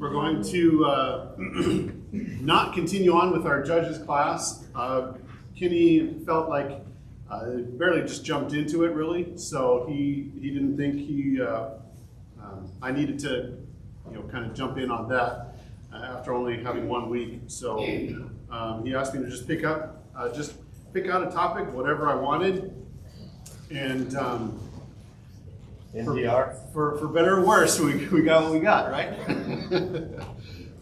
We're going to not continue on with our judges class. Kenny felt like barely just jumped into it, really. So he didn't think I needed to, kind of jump in on that after only having 1 week. So he asked me to just pick out a topic, whatever I wanted, and for better or worse, we got what we got, right?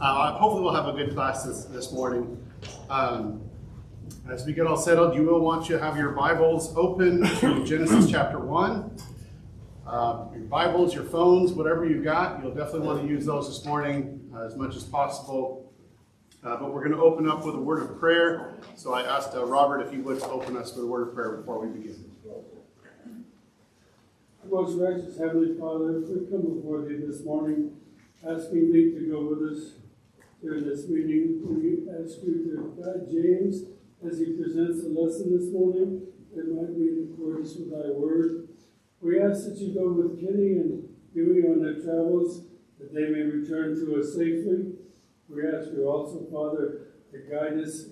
Hopefully we'll have a good class this morning. As we get all settled, you will want to have your Bibles open to Genesis chapter 1. Your Bibles, your phones, whatever you got, you'll definitely want to use those this morning as much as possible. But we're going to open up with a word of prayer. So I asked Robert if he would open us with a word of prayer before we begin. Most righteous Heavenly Father, we come before Thee this morning, asking Thee to go with us during this meeting. We ask You to guide James as he presents the lesson this morning. It might be in accordance with Thy word. We ask that You go with Kenny and Dewey on their travels, that they may return to us safely. We ask You also, Father, to guide us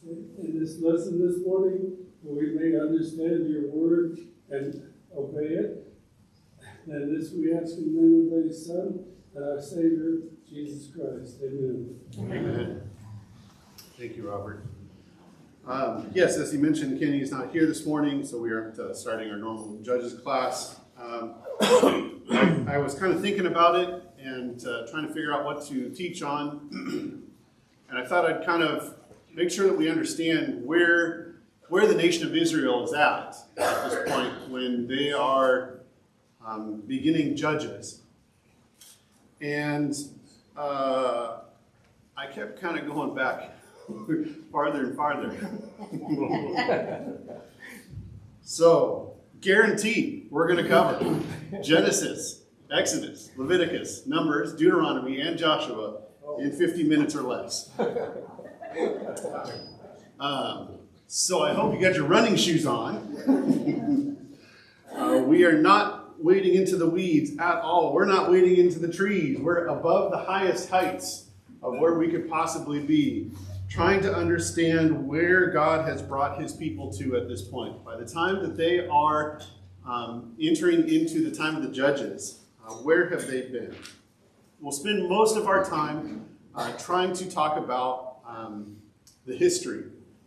in this lesson this morning, that we may understand Your word and obey it. And this we ask in the name of Thy Son and our Savior, Jesus Christ. Amen. Amen. Thank you, Robert. Yes, as he mentioned, Kenny is not here this morning, so we aren't starting our normal judges class. I was kind of thinking about it and trying to figure out what to teach on. And I thought I'd kind of make sure that we understand where the nation of Israel is at this point when they are beginning Judges. And I kept kind of going back farther and farther. So, guaranteed, we're going to cover Genesis, Exodus, Leviticus, Numbers, Deuteronomy, and Joshua in 50 minutes or less. So I hope you got your running shoes on. We are not wading into the weeds at all. We're not wading into the trees. We're above the highest heights of where we could possibly be, trying to understand where God has brought His people to at this point. By the time that they are entering into the time of the Judges, where have they been? We'll spend most of our time trying to talk about the history.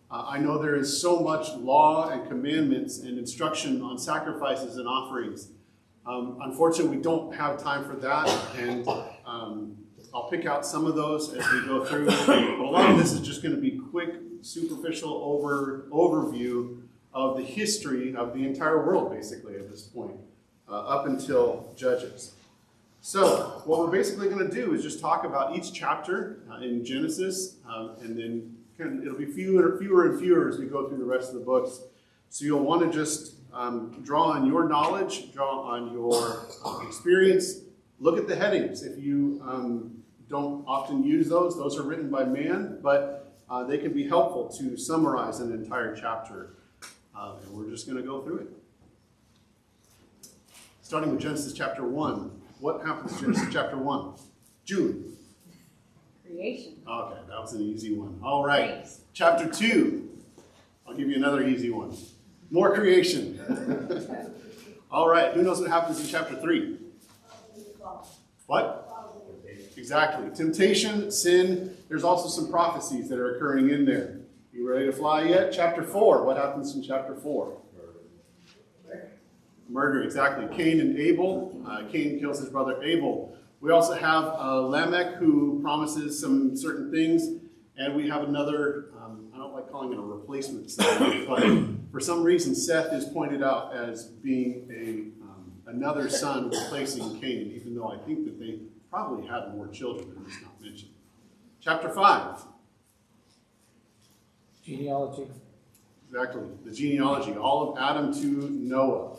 I know there is so much law and commandments and instruction on sacrifices and offerings. Unfortunately, we don't have time for that, and I'll pick out some of those as we go through. But a lot of this is just going to be quick, superficial overview of the history of the entire world, basically, at this point, up until Judges. So what we're basically going to do is just talk about each chapter in Genesis, and then it'll be fewer and fewer as we go through the rest of the books. So you'll want to just draw on your knowledge, draw on your experience, look at the headings. If you don't often use those are written by man, but they can be helpful to summarize an entire chapter. And we're just going to go through it. Starting with Genesis chapter 1. What happens in Genesis chapter 1? June. Creation. Okay, that was an easy one. All right. Thanks. Chapter 2. I'll give you another easy one. More creation. All right. Who knows what happens in chapter 3? What? Exactly. Temptation, sin. There's also some prophecies that are occurring in there. You ready to fly yet? Chapter 4. What happens in chapter 4? Murder, exactly. Cain and Abel. Cain kills his brother Abel. We also have Lamech, who promises some certain things. And we have another, I don't like calling it a replacement son, but for some reason Seth is pointed out as being another son replacing Cain, even though I think that they probably had more children, and it's not mentioned. Chapter 5. Genealogy. Exactly, the genealogy, all of Adam to Noah.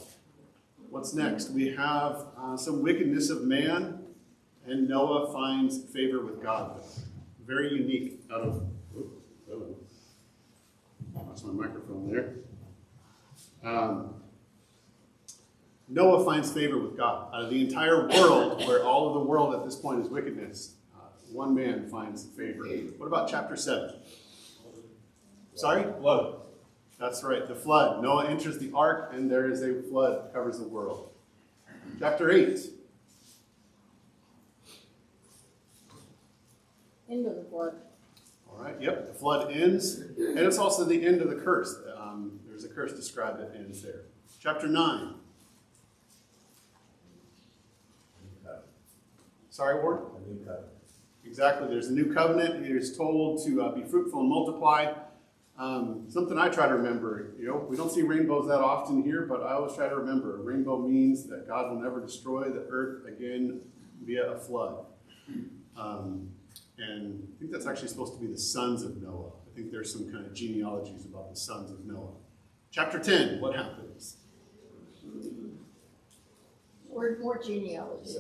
What's next? We have some wickedness of man, and Noah finds favor with God. Very unique out of, that's my microphone there. Noah finds favor with God. Out of the entire world, where all of the world at this point is wickedness, One man finds favor. What about chapter 7? Sorry? Flood. That's right, the flood. Noah enters the ark, and there is a flood that covers the world. Chapter 8. End of the flood. All right, yep, the flood ends, and it's also the end of the curse. There's a curse described that ends there. Chapter 9. Sorry, Ward? A new covenant. Exactly, there's a new covenant. He is told to be fruitful and multiply. Something I try to remember, we don't see rainbows that often here, but I always try to remember, a rainbow means that God will never destroy the earth again via a flood. And I think that's actually supposed to be the sons of Noah. I think there's some kind of genealogies about the sons of Noah. Chapter 10, what happens? More genealogy.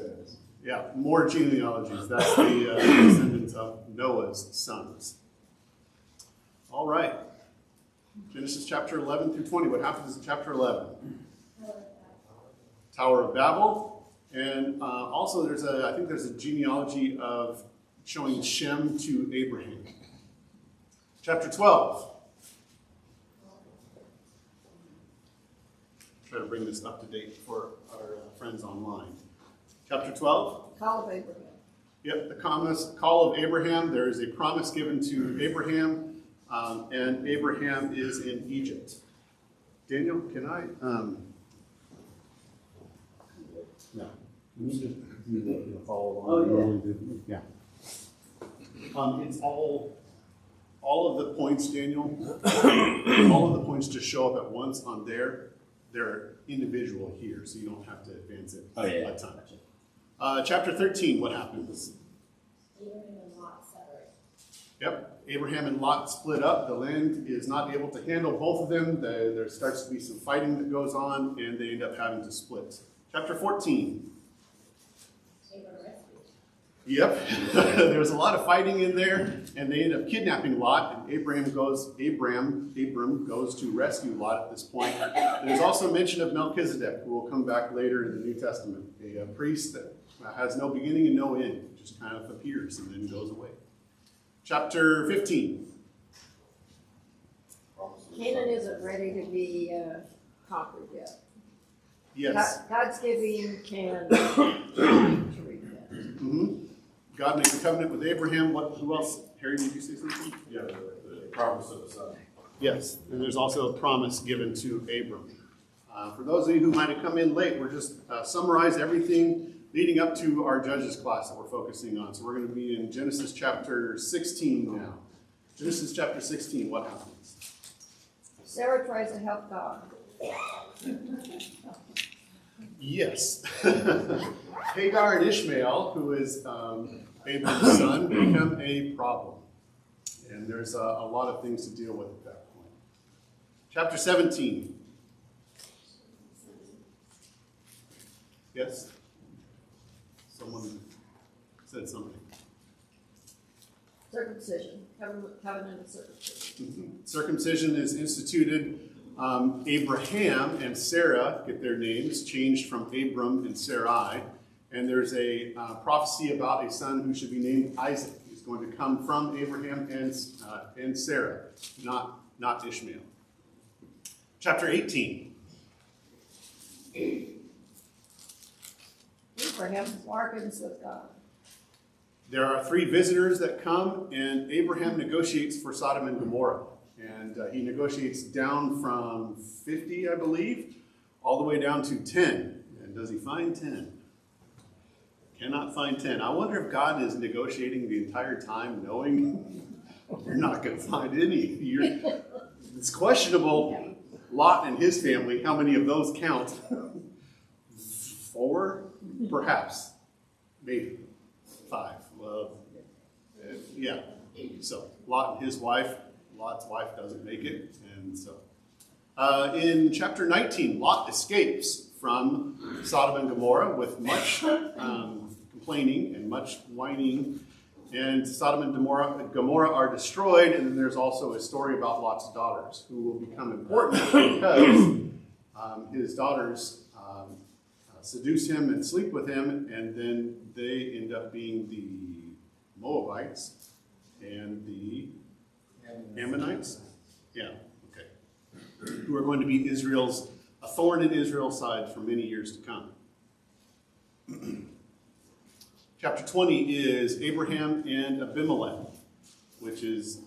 Yeah, more genealogies. That's the descendants of Noah's sons. All right. Genesis chapter 11 through 20. What happens in chapter 11? Tower of Babel. And also I think there's a genealogy of showing Shem to Abraham. Chapter 12. Try to bring this up to date for our friends online. Chapter 12. Call of Abraham. Yep, the call of Abraham. There is a promise given to Abraham, and Abraham is in Egypt. Daniel, can I? No. Can you just do the follow Oh, along? Yeah. It's all of the points, Daniel. All of the points just show up at once on there. They're individual here, so you don't have to advance it a ton. Chapter 13, what happens? Abraham and Lot separate. Yep, Abraham and Lot split up. The land is not able to handle both of them. There starts to be some fighting that goes on, and they end up having to split. Chapter 14. Yep, there's a lot of fighting in there, and they end up kidnapping Lot, and Abram goes to rescue Lot at this point. And there's also mention of Melchizedek, who will come back later in the New Testament, a priest that has no beginning and no end, just kind of appears and then goes away. Chapter 15. Canaan isn't ready to be conquered yet. Yes. God's giving Canaan to repent. Mm-hmm. God makes a covenant with Abraham. Who else? Harry, did you say something? Yeah, the promise of the son. Yes, and there's also a promise given to Abram. For those of you who might have come in late, we're just summarize everything leading up to our Judges class that we're focusing on. So we're going to be in Genesis chapter 16 now. Genesis chapter 16, what happens? Sarah tries to help God. Yes. Hagar and Ishmael, who is Abram's son, become a problem. And there's a lot of things to deal with at that point. Chapter 17. Yes? Someone said something. Circumcision. Covenant of circumcision. Circumcision is instituted. Abraham and Sarah get their names changed from Abram and Sarai. And there's a prophecy about a son who should be named Isaac. He's going to come from Abraham and Sarah, not Ishmael. Chapter 18. Abraham bargains with God. There are 3 visitors that come, and Abraham negotiates for Sodom and Gomorrah. And he negotiates down from 50, I believe, all the way down to 10. And does he find 10? Cannot find 10. I wonder if God is negotiating the entire time knowing you're not going to find any. It's questionable. Lot and his family, how many of those count? 4? Perhaps. Maybe. 5. Well, yeah. So Lot and his wife. Lot's wife doesn't make it. And so in chapter 19, Lot escapes from Sodom and Gomorrah with much complaining and much whining. And Sodom and Gomorrah are destroyed. And then there's also a story about Lot's daughters, who will become important because his daughters seduce him and sleep with him. And then they end up being the Moabites and the Ammonites. Yeah, okay. Who are going to be a thorn in Israel's side for many years to come. Chapter 20 is Abraham and Abimelech, which is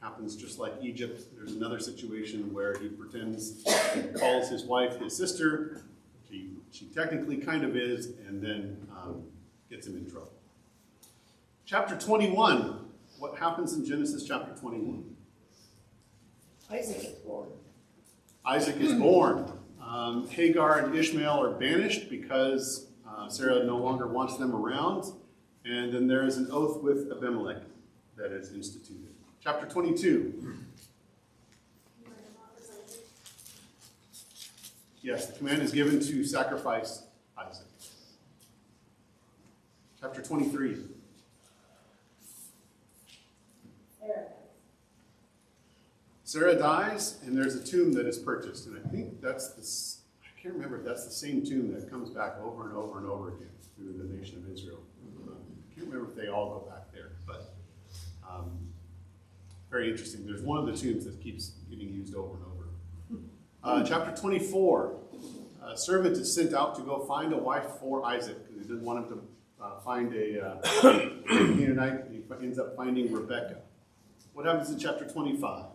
happens just like Egypt. There's another situation where he calls his wife his sister. She technically kind of is, and then gets him in trouble. Chapter 21. What happens in Genesis chapter 21? Isaac is born. Isaac is born. Hagar and Ishmael are banished because Sarah no longer wants them around. And then there is an oath with Abimelech that is instituted. Chapter 22. Yes, the command is given to sacrifice Isaac. Chapter 23. Sarah dies, and there's a tomb that is purchased. And I think I can't remember if that's the same tomb that comes back over and over and over again through the nation of Israel. I can't remember if they all go back there, but very interesting. There's one of the tombs that keeps getting used over and over. Chapter 24. A servant is sent out to go find a wife for Isaac because he didn't want him to find a Canaanite. He ends up finding Rebekah. What happens in chapter 25?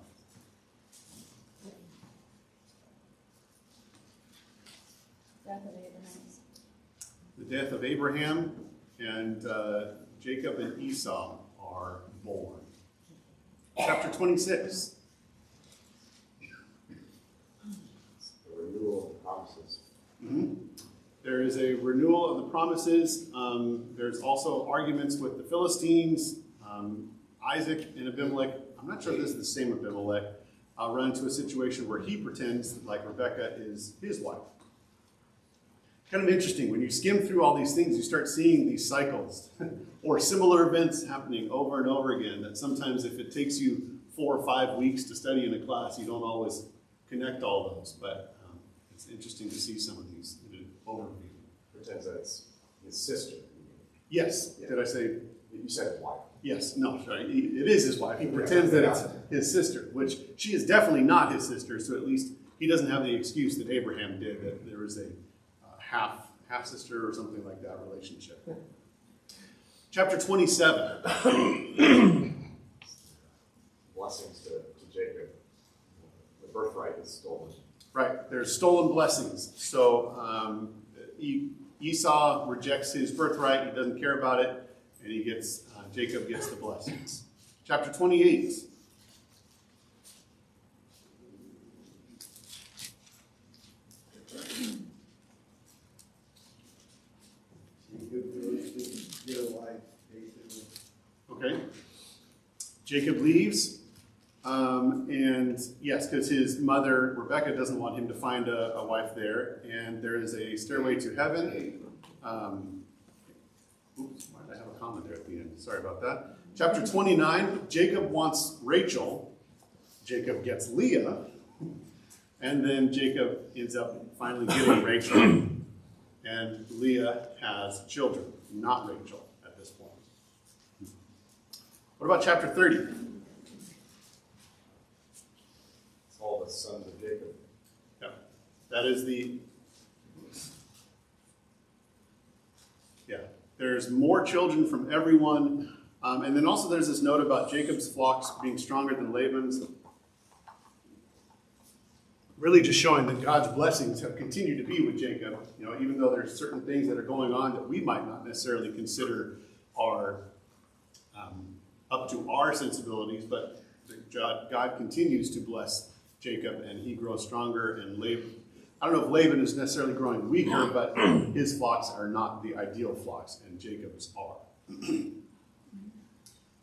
Death of Abraham. The death of Abraham, and Jacob and Esau are born. Chapter 26. The renewal of the promises. Mm-hmm. There is a renewal of the promises. There's also arguments with the Philistines. Isaac and Abimelech, I'm not sure if this is the same Abimelech, run into a situation where he pretends that, like, Rebekah is his wife. Kind of interesting. When you skim through all these things, you start seeing these cycles or similar events happening over and over again, that sometimes if it takes you 4 or 5 weeks to study in a class, you don't always connect all those. But it's interesting to see some of these in an overview. Pretends that it's his sister. Yes. Yeah. Did I say? You said wife. Yes. No, sorry. It is his wife. He pretends that it's his sister, which she is definitely not his sister, so at least he doesn't have the excuse that Abraham did, that there was a half sister or something like that relationship. Chapter 27. Blessings to Jacob. The birthright is stolen. Right, there's stolen blessings. So Esau rejects his birthright. He doesn't care about it, and Jacob gets the blessings. Chapter 28. Okay. Jacob leaves, and yes, because his mother, Rebekah, doesn't want him to find a wife there, and there is a stairway to heaven. Oops, why did I have a comment there at the end? Sorry about that. Chapter 29, Jacob wants Rachel. Jacob gets Leah, and then Jacob ends up finally getting Rachel, and Leah has children, not Rachel at this point. What about chapter 30? It's all the sons of Jacob. Yeah, that is there's more children from everyone. And then also there's this note about Jacob's flocks being stronger than Laban's. Really just showing that God's blessings have continued to be with Jacob, even though there's certain things that are going on that we might not necessarily consider are up to our sensibilities, but God continues to bless Jacob, and he grows stronger, and I don't know if Laban is necessarily growing weaker, but his flocks are not the ideal flocks, and Jacob's are.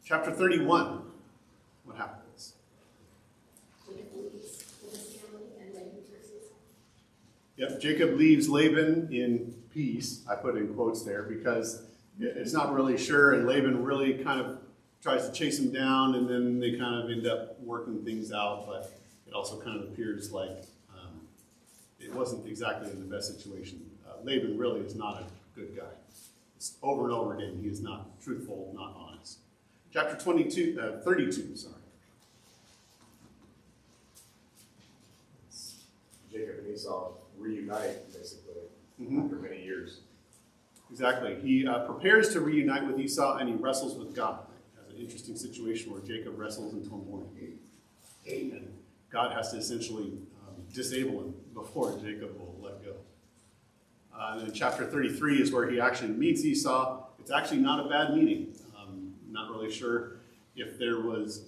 Chapter 31, what happens? Yep, Jacob leaves Laban in peace. I put in quotes there because it's not really sure, and Laban really kind of tries to chase him down, and then they kind of end up working things out, but it also kind of appears like it wasn't exactly in the best situation. Laban really is not a good guy. It's over and over again, he is not truthful, not honest. Chapter 32, sorry. Jacob and Esau reunite, basically, Mhm. after many years. Exactly. He prepares to reunite with Esau, and he wrestles with God. Has an interesting situation where Jacob wrestles until morning. And God has to essentially disable him before Jacob will let go. And then chapter 33 is where he actually meets Esau. It's actually not a bad meeting. Not really sure if there was,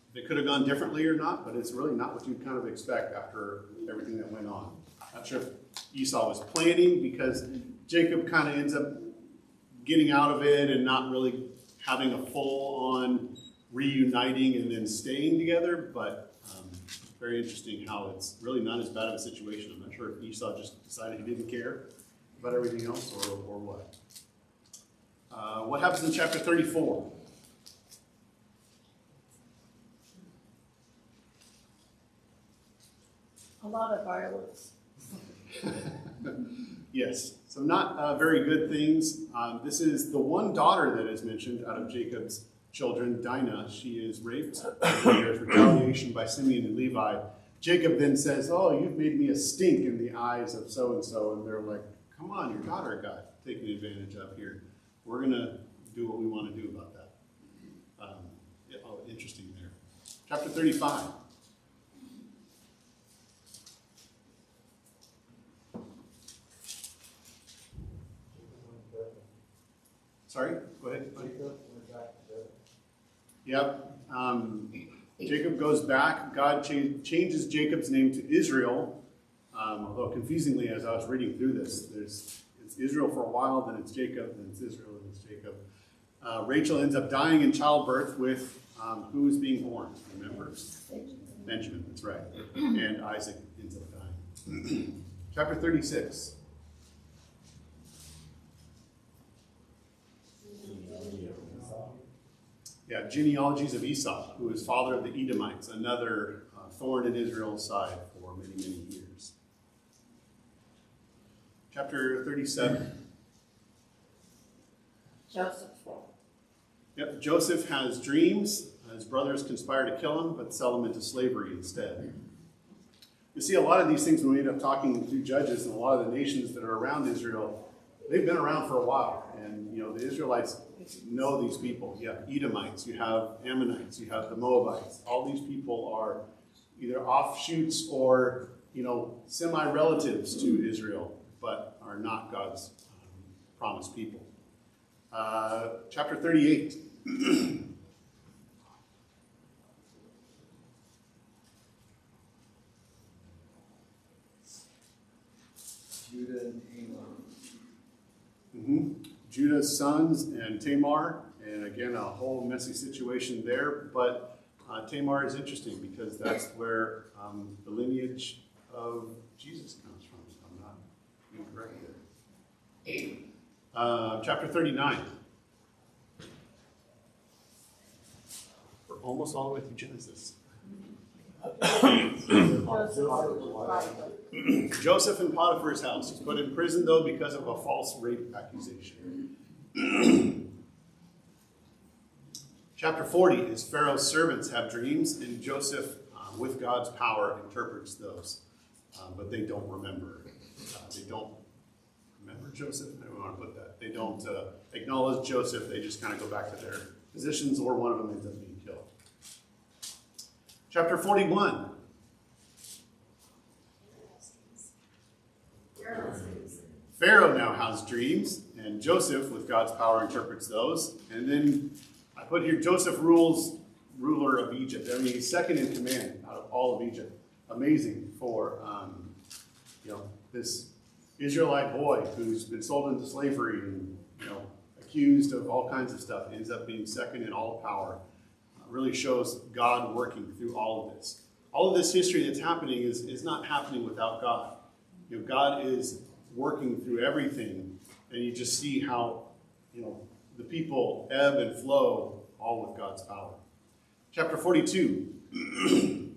if it could have gone differently or not, but it's really not what you'd kind of expect after everything that went on. Not sure if Esau was planning, because Jacob kind of ends up getting out of it and not really having a full-on reuniting and then staying together, but very interesting how it's really not as bad of a situation. I'm not sure if Esau just decided he didn't care about everything else or what. What happens in chapter 34? A lot of violence. Yes, so not very good things. This is the one daughter that is mentioned out of Jacob's children, Dinah. She is raped. There's retaliation by Simeon and Levi. Jacob then says, "Oh, you've made me a stink in the eyes of so-and-so." And they're like, "Come on, your daughter got taken advantage of here. We're going to do what we want to do about that." Interesting there. Chapter 35. Sorry, go ahead. Yep. Jacob goes back. God changes Jacob's name to Israel. Although confusingly, as I was reading through this, it's Israel for a while, then it's Jacob, then it's Israel, then it's Jacob. Rachel ends up dying in childbirth with who is being born? Remember? Benjamin, that's right. And Isaac ends up dying. Chapter 36. Yeah, genealogies of Esau, who is father of the Edomites, another thorn in Israel's side for many, many years. Chapter 37. Joseph. Yep, Joseph has dreams. His brothers conspire to kill him, but sell him into slavery instead. You see, a lot of these things when we end up talking through Judges and a lot of the nations that are around Israel, they've been around for a while. And, the Israelites know these people. You have Edomites, you have Ammonites, you have the Moabites. All these people are either offshoots or, semi-relatives to Israel, but are not God's promised people. Chapter 38. Judah and Tamar. Judah's sons and Tamar, and again, a whole messy situation there, but Tamar is interesting because that's where the lineage of Jesus comes from, if I'm not incorrect there. Chapter 39. We're almost all the way through Genesis. Joseph in Potiphar's house. He's put in prison, though, because of a false rape accusation. Chapter 40 is Pharaoh's servants have dreams, and Joseph, with God's power, interprets those. But they don't remember. They don't remember Joseph? I don't want to put that. They don't acknowledge Joseph. They just kind of go back to their positions, or one of them ends up being killed. Chapter 41. Pharaoh now has dreams, and Joseph, with God's power, interprets those. And then I put here, Joseph ruler of Egypt. I mean, he's second in command out of all of Egypt. Amazing for, this Israelite boy who's been sold into slavery and, accused of all kinds of stuff, ends up being second in all power. Really shows God working through all of this. All of this history that's happening is not happening without God. God is working through everything, and you just see how, the people ebb and flow all with God's power. Chapter 42.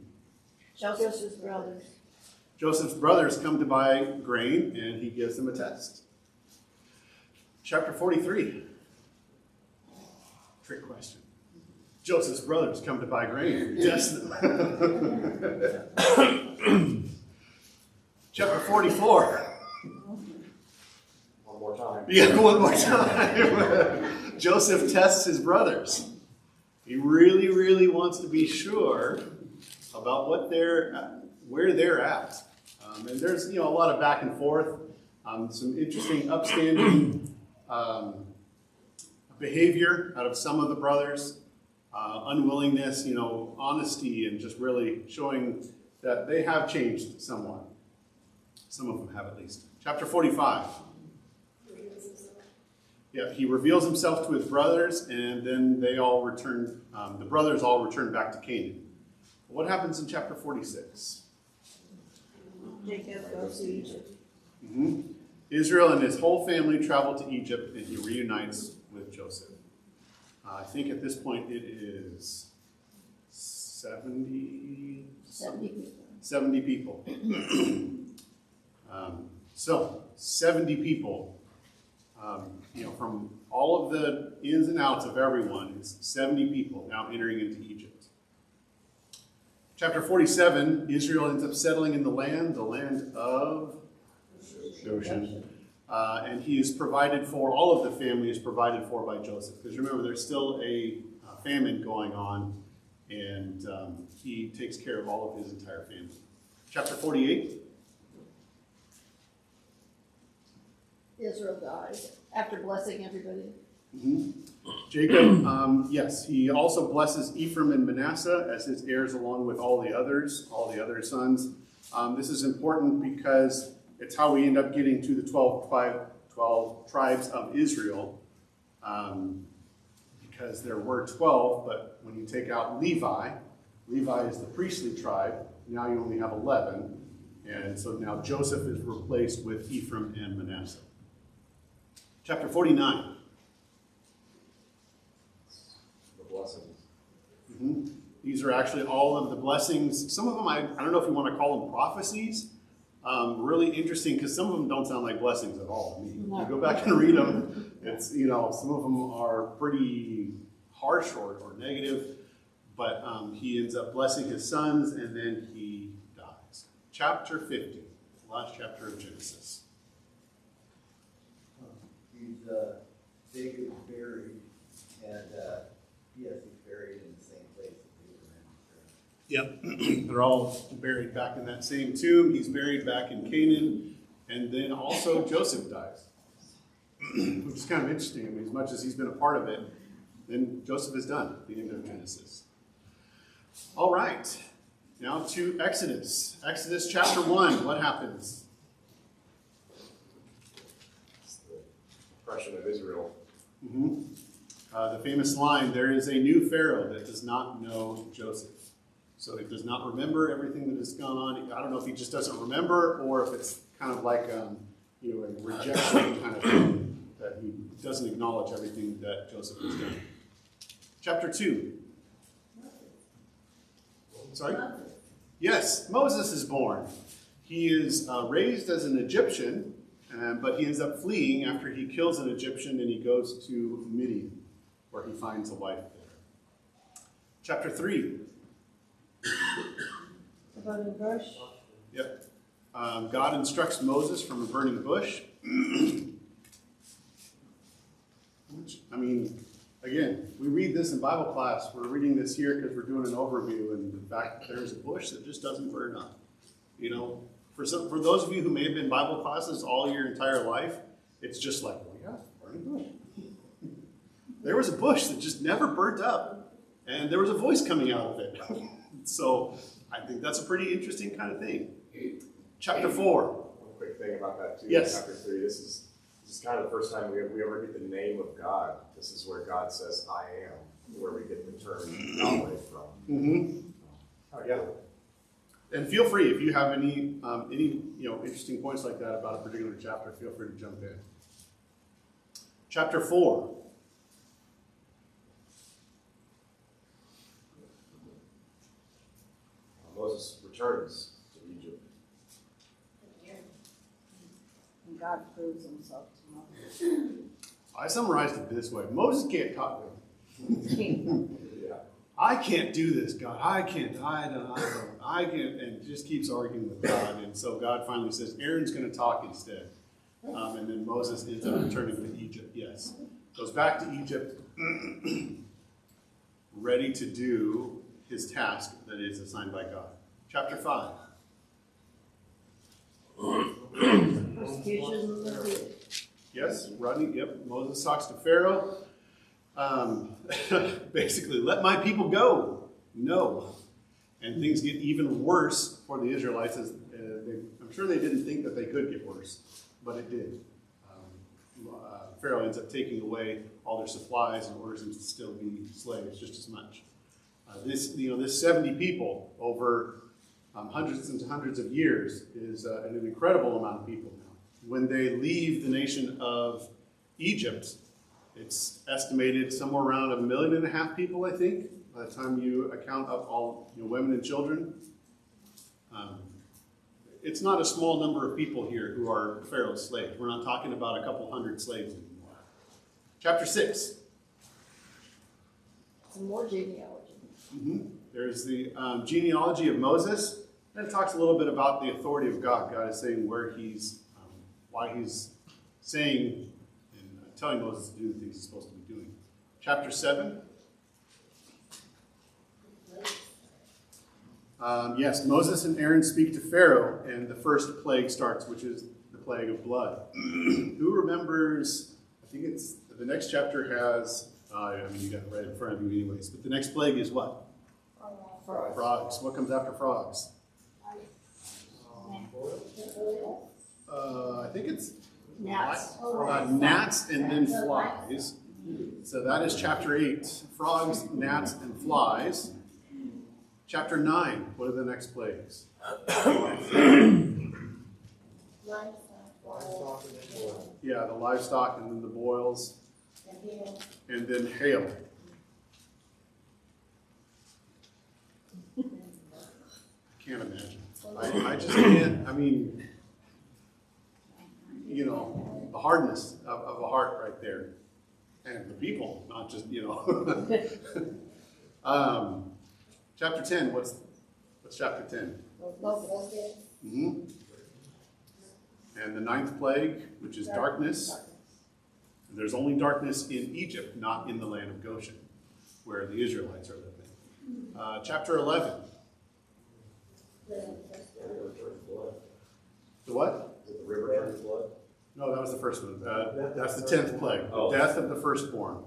Joseph's brothers. Joseph's brothers come to buy grain, and he gives them a test. Chapter 43. Trick question. Joseph's brothers come to buy grain. Yes. Chapter 44. One more time. Yeah, one more time. Joseph tests his brothers. He really, really wants to be sure about where they're at. And there's a lot of back and forth. Some interesting upstanding behavior out of some of the brothers. Unwillingness, honesty, and just really showing that they have changed somewhat. Some of them have at least. Chapter 45. Yeah, he reveals himself to his brothers, and then they all return. The brothers all return back to Canaan. What happens in chapter 46? Jacob goes to Egypt. Israel and his whole family travel to Egypt, and he reunites with Joseph. I think at this point it is 70 people. 70 people. So 70 people. From all of the ins and outs of everyone, it's 70 people now entering into Egypt. Chapter 47, Israel ends up settling in the land of Goshen. And he is provided for, all of the family is provided for by Joseph. Because remember, there's still a famine going on, and he takes care of all of his entire family. Chapter 48. Israel dies after blessing everybody. Jacob, yes, he also blesses Ephraim and Manasseh as his heirs along with all the other sons. This is important because it's how we end up getting to the 12 tribes of Israel, because there were 12, but when you take out Levi is the priestly tribe, now you only have 11, and so now Joseph is replaced with Ephraim and Manasseh. Chapter 49. The blessings. These are actually all of the blessings. Some of them, I don't know if you want to call them prophecies. Really interesting, because some of them don't sound like blessings at all. I mean, you go back and read them, it's, some of them are pretty harsh or negative, but he ends up blessing his sons, and then he dies. Chapter 50, last chapter of Genesis. Jacob buried, and he's buried in the same place as Abraham. Yep, they're all buried back in that same tomb. He's buried back in Canaan, and then also Joseph dies, which is kind of interesting. I mean, as much as he's been a part of it, then Joseph is done at the end of Genesis. All right, now to Exodus. Exodus chapter 1, what happens? It's the oppression of Israel. The famous line, there is a new Pharaoh that does not know Joseph. So he does not remember everything that has gone on. I don't know if he just doesn't remember, or if it's kind of like a rejection kind of thing, that he doesn't acknowledge everything that Joseph has done. Chapter 2. Sorry? Yes, Moses is born. He is raised as an Egyptian, but he ends up fleeing after he kills an Egyptian, and he goes to Midian, where he finds a wife there. Chapter 3. The burning bush. Yep. God instructs Moses from a burning bush. Which, again, we read this in Bible class. We're reading this here because we're doing an overview, and the fact that there's a bush that just doesn't burn up. For those of you who may have been Bible classes all your entire life, it's just like, well, yeah, burning bush. There was a bush that just never burnt up, and there was a voice coming out of it. So I think that's a pretty interesting kind of thing. Chapter 4. One quick thing about that too. Yes. Chapter 3. This is kind of the first time we ever get the name of God. This is where God says, "I am," where we get the term Yahweh from. Yeah. And feel free, if you have any interesting points like that about a particular chapter, feel free to jump in. Chapter 4. Moses returns to Egypt. And God proves himself to Moses. I summarized it this way. Moses can't talk to him. Yeah. I can't do this, God. I can't. I can't. And just keeps arguing with God. And so God finally says, Aaron's going to talk instead. And then Moses ends up returning to Egypt. Yes. Goes back to Egypt, ready to do his task that is assigned by God. Chapter 5. Persecution of the Yes, running. Yep. Moses talks to Pharaoh. Basically, let my people go. No. And things get even worse for the Israelites. I'm sure they didn't think that they could get worse, but it did. Pharaoh ends up taking away all their supplies and orders them to still be slaves just as much. This 70 people over hundreds and hundreds of years is an incredible amount of people now. When they leave the nation of Egypt, it's estimated somewhere around 1.5 million people, I think, by the time you account up all women and children. It's not a small number of people here who are Pharaoh's slaves. We're not talking about a couple hundred slaves anymore. Chapter 6. some more genealogy. There's the genealogy of Moses. And it talks a little bit about the authority of God. God is saying where he's, why he's saying and telling Moses to do the things he's supposed to be doing. Chapter 7. Yes, Moses and Aaron speak to Pharaoh, and the first plague starts, which is the plague of blood. Who remembers? I think it's the next chapter has. You got it right in front of you, anyways. But the next plague is what? Frogs. What comes after frogs? I think it's Gnats. gnats and then flies. So that is chapter 8. Frogs, gnats, and flies. Chapter 9, what are the next plagues? Yeah, the livestock and then the boils. And then hail. I can't imagine. I just can't, the hardness of a heart right there. And the people, not just, Chapter 10, what's chapter 10? And the 9th plague, which is darkness. There's only darkness in Egypt, not in the land of Goshen, where the Israelites are living. Chapter 11. The what? Did the river turn blood? No, that was the first one. That's the 10th plague, the death of the firstborn.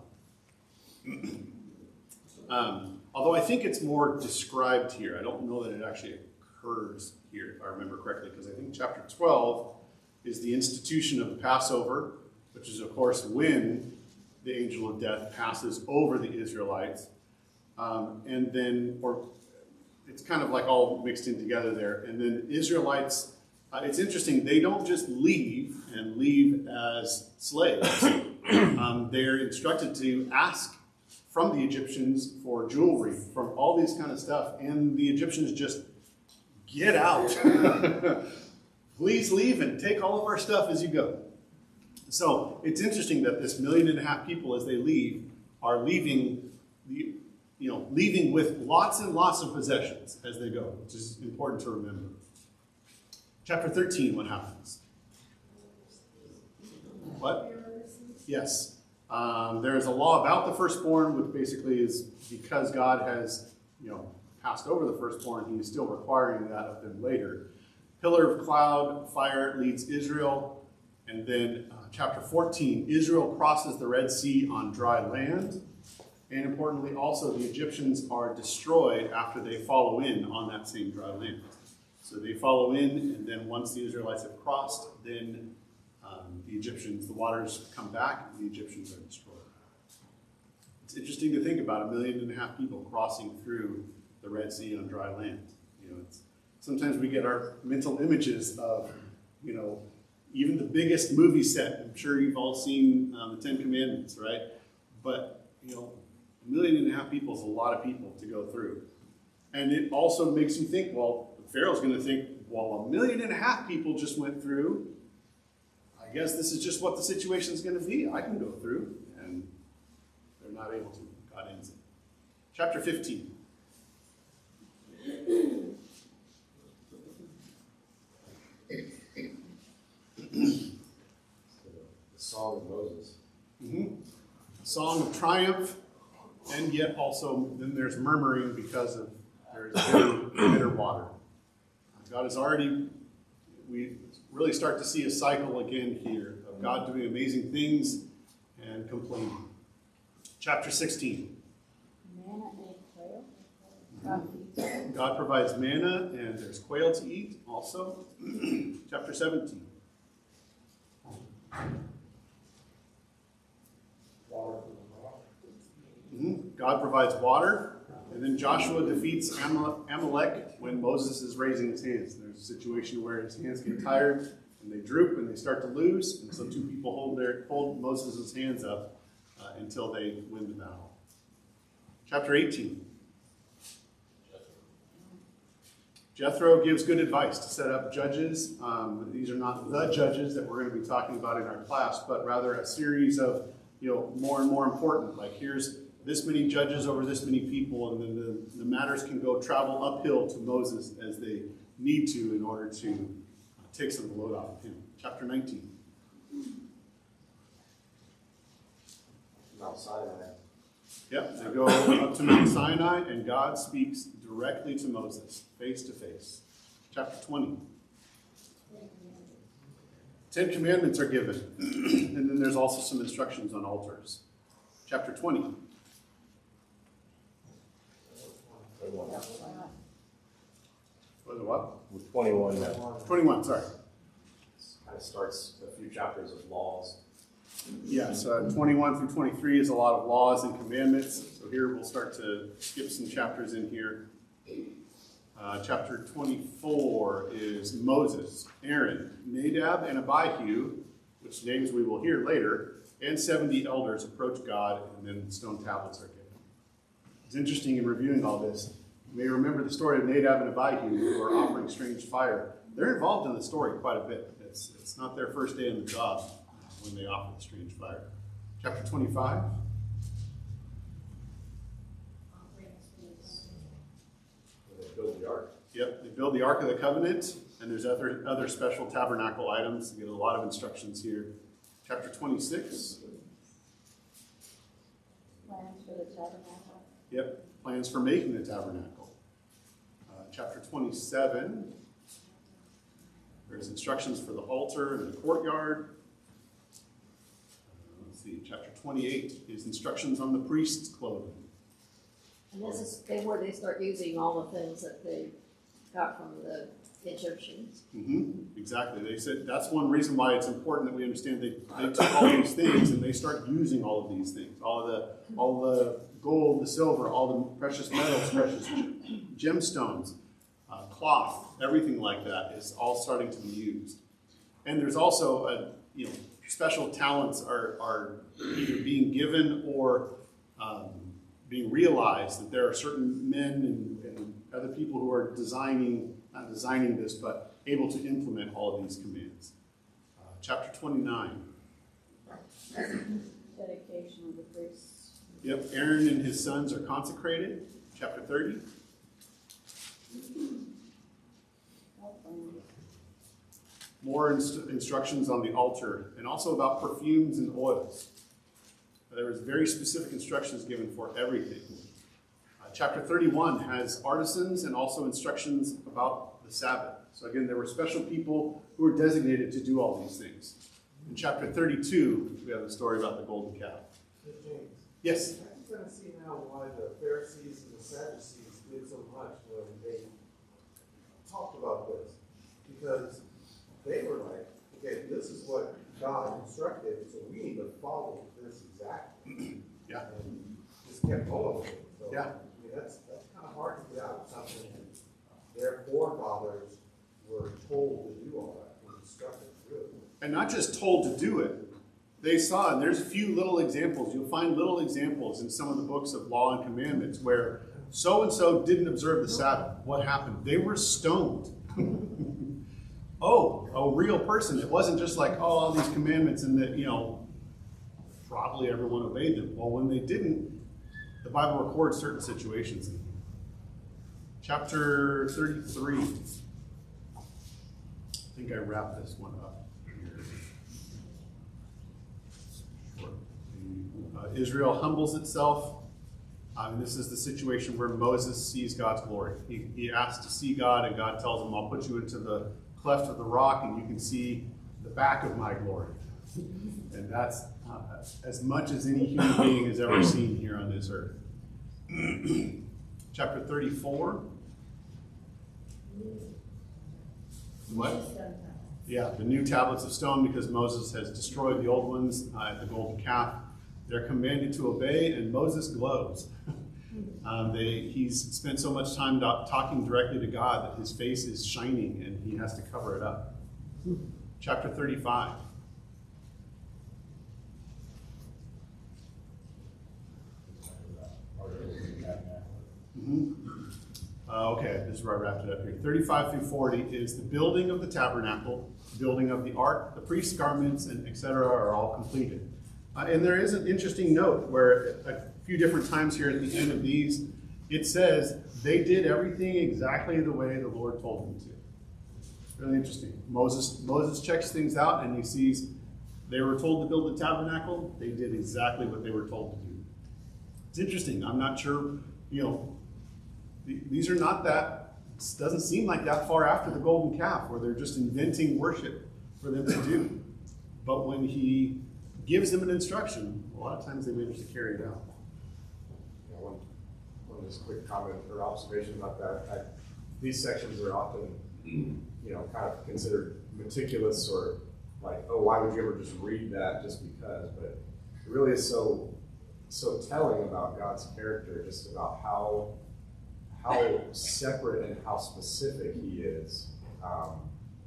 Although I think it's more described here. I don't know that it actually occurs here, if I remember correctly, because I think chapter 12 is the institution of the Passover, which is, of course, when the angel of death passes over the Israelites. And then, or it's kind of like all mixed in together there. And then Israelites, it's interesting, they don't just leave and leave as slaves. They're instructed to ask from the Egyptians for jewelry, from all these kind of stuff. And the Egyptians just get out. Please leave and take all of our stuff as you go. So it's interesting that this 1.5 million people, as they leave, are leaving leaving with lots and lots of possessions as they go, which is important to remember. Chapter 13, what happens? What? Yes. There's a law about the firstborn, which basically is because God has, passed over the firstborn, he is still requiring that of them later. Pillar of cloud, fire leads Israel. And then chapter 14, Israel crosses the Red Sea on dry land. And importantly, also, the Egyptians are destroyed after they follow in on that same dry land. So they follow in, and then once the Israelites have crossed, then the waters come back, and the Egyptians are destroyed. It's interesting to think about 1.5 million people crossing through the Red Sea on dry land. Sometimes we get our mental images of, even the biggest movie set. I'm sure you've all seen the Ten Commandments, right? But, 1.5 million people is a lot of people to go through. And it also makes you think, well, Pharaoh's going to think, well, 1.5 million people just went through. I guess this is just what the situation is going to be. I can go through. And they're not able to. God ends it. Chapter 15. The Song of Moses. Song of triumph, and yet also then there's murmuring because of there's bitter water. God has already, we really start to see a cycle again here of God doing amazing things and complaining. Chapter 16. Manna and quail. God provides manna and there's quail to eat also. Chapter 17. God provides water, and then Joshua defeats Amalek when Moses is raising his hands. There's a situation where his hands get tired and they droop and they start to lose, and so two people hold Moses' hands up until they win the battle. Chapter 18. Jethro gives good advice to set up judges. These are not the judges that we're going to be talking about in our class, but rather a series of, more and more important. Like here's this many judges over this many people, and then the matters can travel uphill to Moses as they need to in order to take some of the load off of him. Chapter 19. Mount Sinai. Yep, they go up to Mount Sinai, and God speaks directly to Moses, face to face. Chapter 20. 10 commandments are given, and then there's also some instructions on altars. Chapter 20. Was it what? With 21 now. 21, sorry. Kind of starts a few chapters of laws. Yes, 21 through 23 is a lot of laws and commandments. So here we'll start to skip some chapters in here. Chapter 24 is Moses, Aaron, Nadab, and Abihu, which names we will hear later, and 70 elders approach God, and then stone tablets are given. It's interesting in reviewing all this. You may remember the story of Nadab and Abihu who are offering strange fire. They're involved in the story quite a bit. It's not their first day in the job when they offer the strange fire. Chapter 25. When they build the ark. Yep, they build the Ark of the Covenant, and there's other special tabernacle items. You get a lot of instructions here. Chapter 26. Plans for the tabernacle. Yep, plans for making the tabernacle. Chapter 27. There's instructions for the altar and the courtyard. Let's see, chapter 28 is instructions on the priest's clothing. And this is where they start using all the things that they got from the Egyptians. Exactly. They said that's one reason why it's important that we understand they took all these things and they start using all of these things. All the gold, the silver, all the precious metals, precious gemstones, cloth, everything like that is all starting to be used. And there's also special talents are either being given or being realized that there are certain men and other people who are not designing this, but able to implement all of these commands. Chapter 29. Dedication of the priests. Yep, Aaron and his sons are consecrated. Chapter 30. More instructions on the altar, and also about perfumes and oils. There was very specific instructions given for everything. Chapter 31 has artisans and also instructions about the Sabbath. So again, there were special people who were designated to do all these things. In chapter 32, we have the story about the golden calf. James, Yes? you're going to see now why the Pharisees and the Sadducees did so much when they talked about this. Because they were like, okay, this is what God instructed, so we need to follow this exactly. Yeah. And just kept going with it. So, Yeah. I mean, that's kind of hard to get out of something. Their forefathers were told to do all that, were instructed to do it. And not just told to do it. They saw, and there's a few little examples. You'll find little examples in some of the books of law and commandments where so-and-so didn't observe the Sabbath. What happened? They were stoned. oh, a real person. It wasn't just like, oh, all these commandments and that, probably everyone obeyed them. Well, when they didn't, the Bible records certain situations. Chapter 33. I think I wrapped this one up here. Israel humbles itself. This is the situation where Moses sees God's glory. He asks to see God, and God tells him, I'll put you into the cleft of the rock, and you can see the back of my glory. And that's as much as any human being has ever seen here on this earth. Chapter 34. What? Yeah, the new tablets of stone, because Moses has destroyed the old ones at the golden calf. They're commanded to obey, and Moses glows. He's spent so much time talking directly to God that his face is shining, and he has to cover it up. Chapter 35. Okay, this is where I wrapped it up here. 35 through 40 is the building of the tabernacle, building of the ark, the priest's garments, and etc. are all completed. And there is an interesting note where a few different times here at the end of these, it says they did everything exactly the way the Lord told them to. Really interesting. Moses checks things out, and he sees they were told to build the tabernacle. They did exactly what they were told to do. It's interesting. I'm not sure, these are not that, it doesn't seem like that far after the golden calf, where they're just inventing worship for them to do. But when he gives them an instruction, a lot of times they manage to carry it out. One just quick comment or observation about that. These sections are often, kind of considered meticulous, or like, oh, why would you ever just read that just because? But it really is so telling about God's character, just about how separate and how specific he is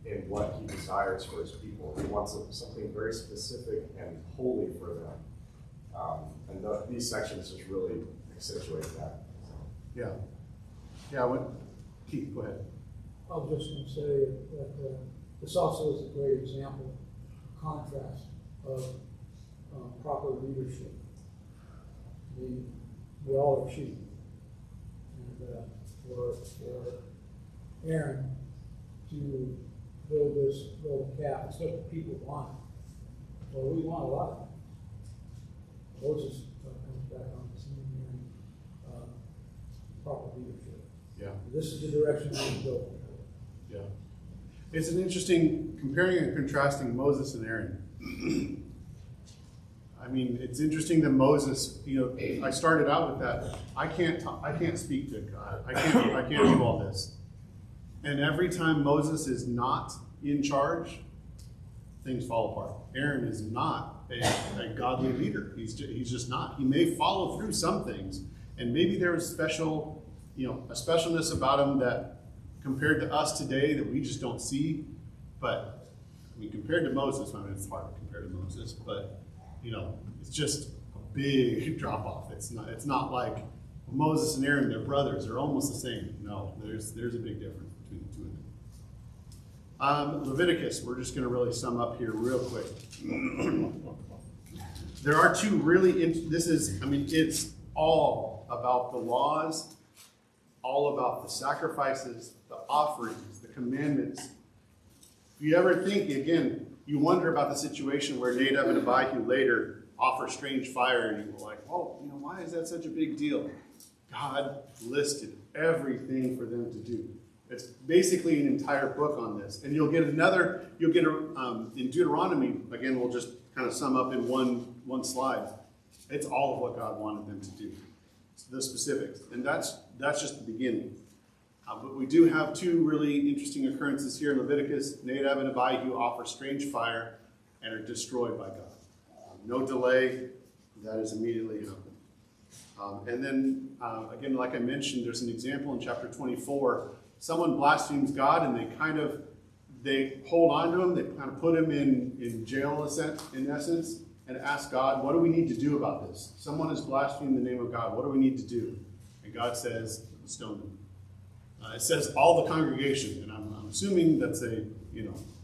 in what he desires for his people. He wants something very specific and holy for them. And these sections just really accentuate that. Yeah. Keith, go ahead. I was just going to say that this also is a great example of contrast of proper leadership. We all are sheep. And for Aaron to build this golden calf, it's what the people want. Well, we want a lot of it. Moses comes back on the scene here, proper leadership. Yeah. This is the direction we can go. Yeah. It's an interesting, comparing and contrasting Moses and Aaron. It's interesting that Moses, I started out with that. I can't speak to God. I can't do all this. And every time Moses is not in charge, things fall apart. Aaron is not a godly leader. He's just not. He may follow through some things, and maybe there was a specialness about him that compared to us today that we just don't see. But compared to Moses, it's hard to compare to Moses, but it's just a big drop off. It's not like Moses and Aaron, they're brothers, they're almost the same. No, there's a big difference between the two of them. Leviticus, we're just going to really sum up here real quick. There are two really, it's all about the laws, all about the sacrifices, the offerings, the commandments. If you ever think, again, you wonder about the situation where Nadab and Abihu later offer strange fire, and you're like, well, why is that such a big deal? God listed everything for them to do. It's basically an entire book on this. And in Deuteronomy, again, we'll just kind of sum up in one slide. It's all of what God wanted them to do. It's the specifics. And that's just the beginning. But we do have two really interesting occurrences here in Leviticus. Nadab and Abihu offer strange fire and are destroyed by God. No delay. That is immediately happened. And then, again, like I mentioned, there's an example in chapter 24. Someone blasphemes God, and they hold on to him. They kind of put him in jail, in essence, and ask God, what do we need to do about this? Someone has blasphemed the name of God. What do we need to do? And God says, stone them. It says all the congregation, and I'm assuming that's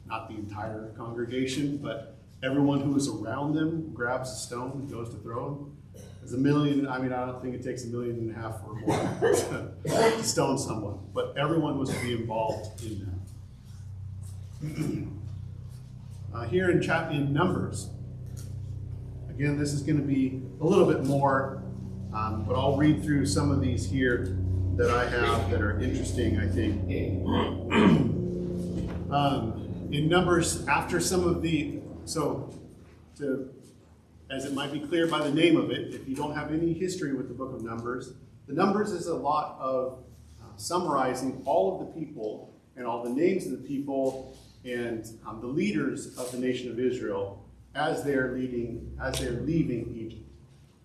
not the entire congregation, but everyone who is around them grabs a stone and goes to throw him. There's 1 million, I don't think it takes 1.5 million or more to stone someone, but everyone was to be involved in that. Here in Numbers, again, this is going to be a little bit more, but I'll read through some of these here that I have that are interesting, I think. In Numbers, after some of the, as it might be clear by the name of it, if you don't have any history with the book of Numbers, the Numbers is a lot of summarizing all of the people and all the names of the people and the leaders of the nation of Israel as they're leaving Egypt.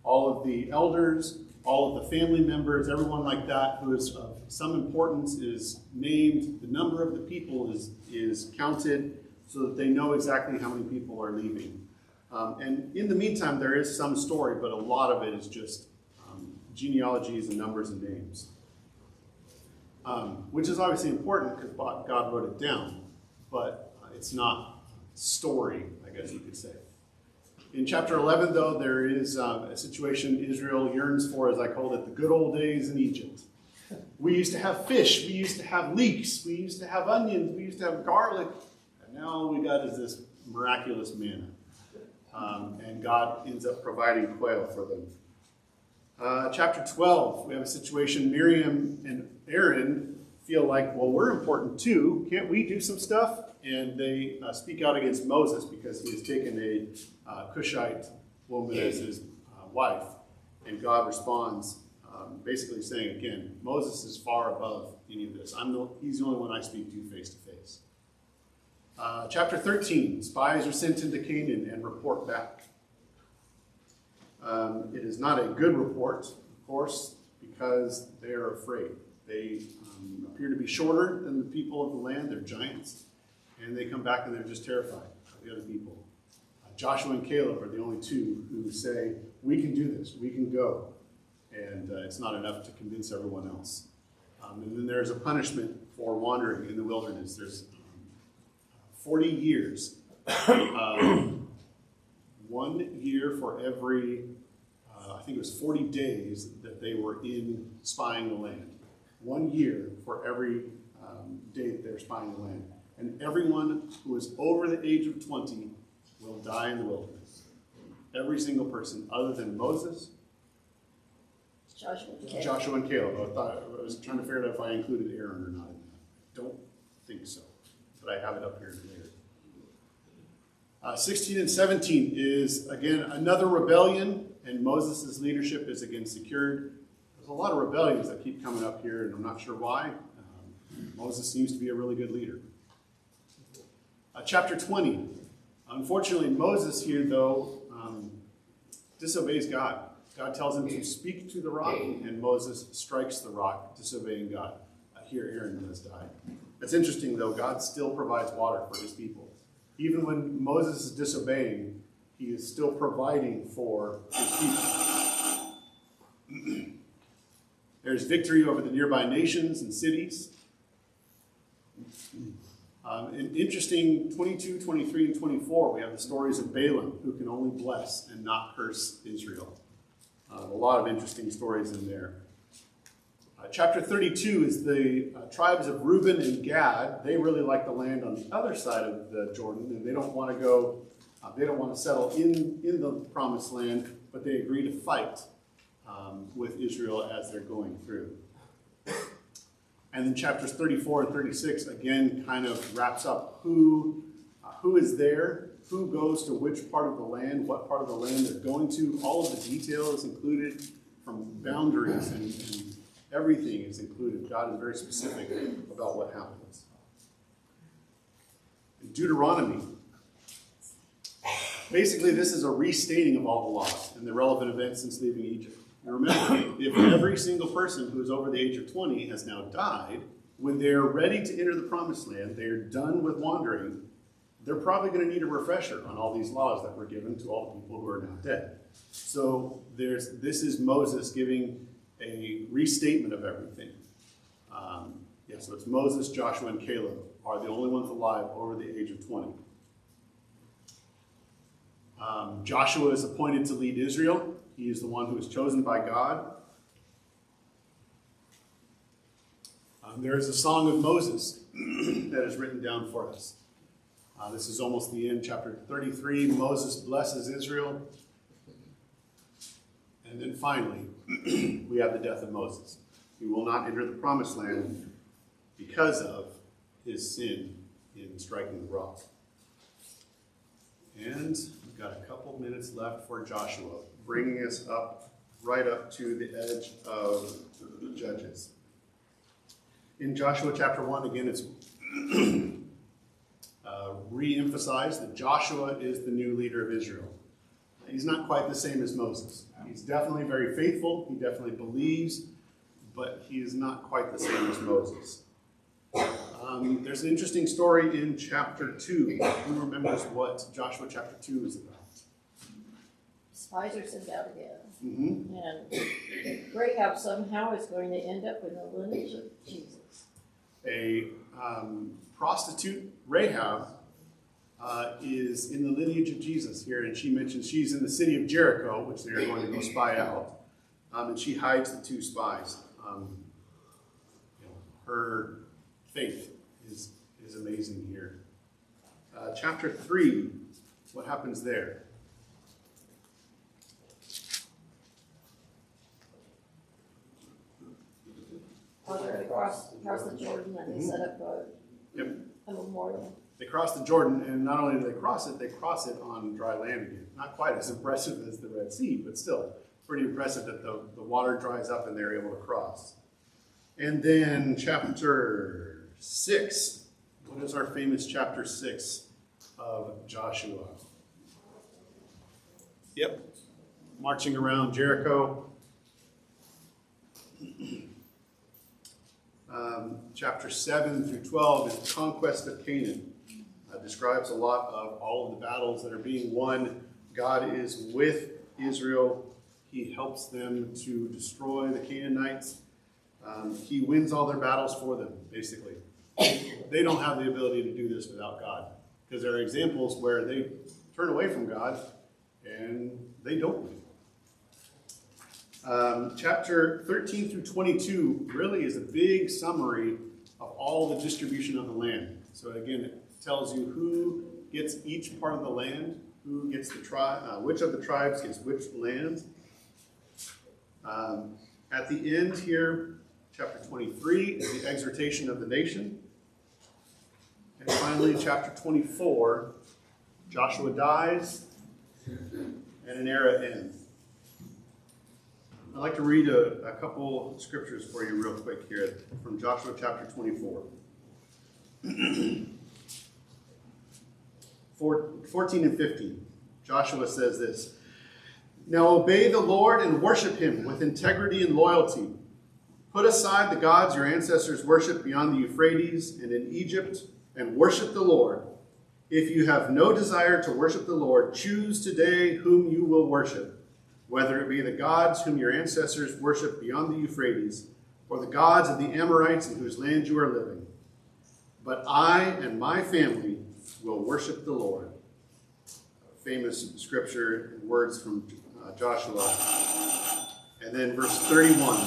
All of the elders, all of the family members, everyone like that who is of some importance is named. The number of the people is counted so that they know exactly how many people are leaving. And in the meantime, there is some story, but a lot of it is just genealogies and numbers and names, which is obviously important because God wrote it down, but it's not story, I guess you could say. In chapter 11, though, there is a situation Israel yearns for, as I called it, the good old days in Egypt. We used to have fish, we used to have leeks, we used to have onions, we used to have garlic, and now all we got is this miraculous manna. And God ends up providing quail for them. Chapter 12, we have a situation Miriam and Aaron feel like, well, we're important too. Can't we do some stuff? And they speak out against Moses because he has taken a Cushite woman as his wife. And God responds, basically saying, again, Moses is far above any of this. He's the only one I speak to face to face. Chapter 13, spies are sent into Canaan and report back. It is not a good report, of course, because they are afraid. They appear to be shorter than the people of the land. They're giants. And they come back and they're just terrified of the other people. Joshua and Caleb are the only two who say, we can do this, we can go. And it's not enough to convince everyone else. And then there's a punishment for wandering in the wilderness. There's 40 years. 1 year for every, I think it was 40 days that they were in spying the land. 1 year for every day that they're spying the land. And everyone who is over the age of 20 will die in the wilderness. Every single person, other than Moses, Joshua and Caleb. I was trying to figure out if I included Aaron or not in that. I don't think so, but I have it up here later. 16 and 17 is, again, another rebellion, and Moses' leadership is again secured. There's a lot of rebellions that keep coming up here, and I'm not sure why. Moses seems to be a really good leader. Chapter 20. Unfortunately, Moses here, though, disobeys God. God tells him to speak to the rock, and Moses strikes the rock, disobeying God. Here, Aaron does die. It's interesting, though, God still provides water for his people. Even when Moses is disobeying, he is still providing for his people. There's victory over the nearby nations and cities. In interesting 22, 23, and 24, we have the stories of Balaam, who can only bless and not curse Israel. A lot of interesting stories in there. Chapter 32 is the tribes of Reuben and Gad. They really like the land on the other side of the Jordan, and they don't want to go, they don't want to settle in the promised land, but they agree to fight with Israel as they're going through. And then chapters 34 and 36, again, kind of wraps up who is there, who goes to which part of the land, what part of the land they're going to. All of the detail is included, from boundaries and everything is included. God is very specific about what happens. In Deuteronomy, basically this is a restating of all the laws and the relevant events since leaving Egypt. And remember, if every single person who is over the age of 20 has now died, when they're ready to enter the promised land, they're done with wandering, they're probably going to need a refresher on all these laws that were given to all the people who are now dead. So this is Moses giving a restatement of everything. Yeah, so it's Moses, Joshua, and Caleb are the only ones alive over the age of 20. Joshua is appointed to lead Israel. He is the one who is chosen by God. There is a song of Moses that is written down for us. This is almost the end, chapter 33. Moses blesses Israel. And then finally, we have the death of Moses. He will not enter the promised land because of his sin in striking the rock. And we've got a couple minutes left for Joshua, bringing us right up to the edge of Judges. In Joshua chapter 1, again, it's re-emphasized that Joshua is the new leader of Israel. He's not quite the same as Moses. He's definitely very faithful. He definitely believes, but he is not quite the same as Moses. There's an interesting story in chapter 2. Who remembers what Joshua chapter 2 is about? Spies are sent out again. Mm-hmm. And Rahab somehow is going to end up in the lineage of Jesus. A prostitute, Rahab, is in the lineage of Jesus here, and she mentions she's in the city of Jericho, which they are going to go spy out, and she hides the two spies. Her faith is amazing here. Chapter 3, what happens there? Oh, they're going to cross the Jordan and they set up a memorial. They cross the Jordan, and not only do they cross it on dry land again. Not quite as impressive as the Red Sea, but still pretty impressive that the water dries up and they're able to cross. And then chapter 6. What is our famous chapter 6 of Joshua? Yep. Marching around Jericho. Chapter 7 through 12 is the conquest of Canaan. Describes a lot of all of the battles that are being won. God is with Israel. He helps them to destroy the Canaanites. He wins all their battles for them, basically. They don't have the ability to do this without God, because there are examples where they turn away from God and they don't win. Chapter 13 through 22 really is a big summary of all the distribution of the land. So again, it tells you who gets each part of the land, who gets the tribe, which of the tribes gets which land. At the end here, chapter 23 is the exhortation of the nation. And finally, chapter 24, Joshua dies and an era ends. I'd like to read a couple scriptures for you real quick here from Joshua chapter 24. 14 and 15. Joshua says this: "Now obey the Lord and worship him with integrity and loyalty. Put aside the gods your ancestors worshipped beyond the Euphrates and in Egypt, and worship the Lord. If you have no desire to worship the Lord, choose today whom you will worship, whether it be the gods whom your ancestors worshipped beyond the Euphrates, or the gods of the Amorites in whose land you are living. But I and my family will worship the Lord." Famous scripture and words from Joshua. And then verse 31.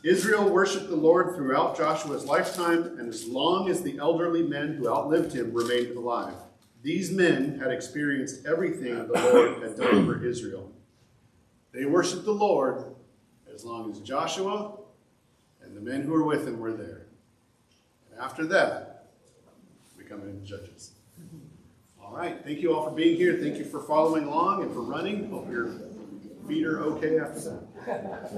"Israel worshiped the Lord throughout Joshua's lifetime, and as long as the elderly men who outlived him remained alive. These men had experienced everything the Lord had done for Israel." They worshiped the Lord as long as Joshua and the men who were with him were there. And after that, we come into Judges. All right. Thank you all for being here. Thank you for following along and for running. Hope your feet are okay after that.